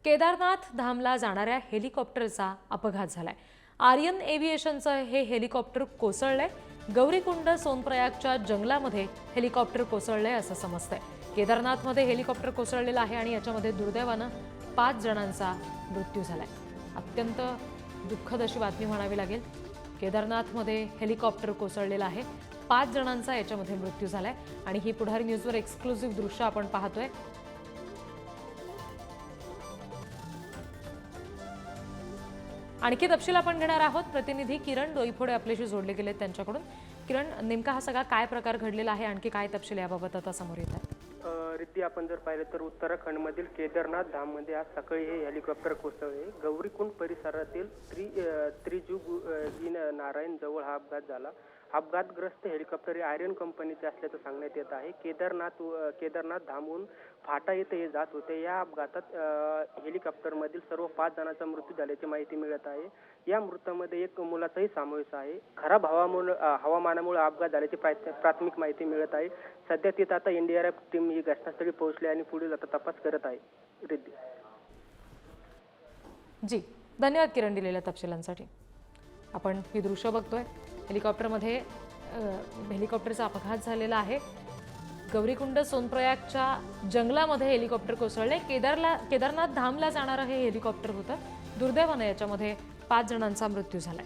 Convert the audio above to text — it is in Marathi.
केदारनाथ धामला जाणाऱ्या हेलिकॉप्टरचा अपघात झालाय। आर्यन एव्हिएशनचं हे हेलिकॉप्टर कोसळलंय। गौरीकुंड सोनप्रयागच्या जंगलामध्ये हेलिकॉप्टर कोसळलंय असं समजतंय। केदारनाथमध्ये हेलिकॉप्टर कोसळलेलं आहे आणि याच्यामध्ये दुर्दैवानं 5 जणांचा मृत्यू झालाय। अत्यंत दुःखद अशी बातमी म्हणावी लागेल। केदारनाथमध्ये हेलिकॉप्टर कोसळलेलं आहे, 5 जणांचा याच्यामध्ये मृत्यू झालाय आणि ही पुढारी न्यूजवर एक्सक्लुझिव्ह दृश्य आपण पाहतोय। आणखी तपशील आपण घेणार आहोत। प्रतिनिधी किरण डोईफोडे आपल्याशी जोडले गेले त्यांच्याकडून। किरण, नेमका हा सगळा काय प्रकार घडलेला आहे, आणखी काय तपशील याबाबत आता समोर येत आहेत? रिद्धी, आपण जर पाहिलं तर उत्तराखंडमधील केदारनाथ धाममध्ये आज सकाळी हे हेलिकॉप्टर कोसळले। गौरीकुंड परिसरातील त्रिजुगी नारायण जवळ हा अपघात झाला। अपघातग्रस्त हेलिकॉप्टर हे आर्यन कंपनीचे असल्याचं सांगण्यात येत आहे। केदारनाथ धामहून फाटा येथे हे जात होते। या अपघातात हेलिकॉप्टरमधील सर्व 5 जणांचा मृत्यू झाल्याची माहिती मिळत आहे। या मृतांमध्ये एक मुलाचाही समावेश आहे। खराब हवामानामुळे अपघात झाल्याची प्राथमिक माहिती मिळत आहे। सध्या तिथे आता एनडीआरएफ टीम ही घटनास्थळी पोहोचली आणि पुढील आता तपास करत आहे। रिद्धी जी, धन्यवाद किरण दिलेल्या तपशिलांसाठी। आपण ही दृश्य बघतोय, हेलिकॉप्टरचा अपघात झालेला आहे। गौरीकुंड सोनप्रयागच्या जंगलामध्ये हेलिकॉप्टर कोसळले। केदारनाथ धामला जाणारं हे हेलिकॉप्टर होतं। दुर्दैवाने याच्यामध्ये 5 जणांचा मृत्यू झालाय।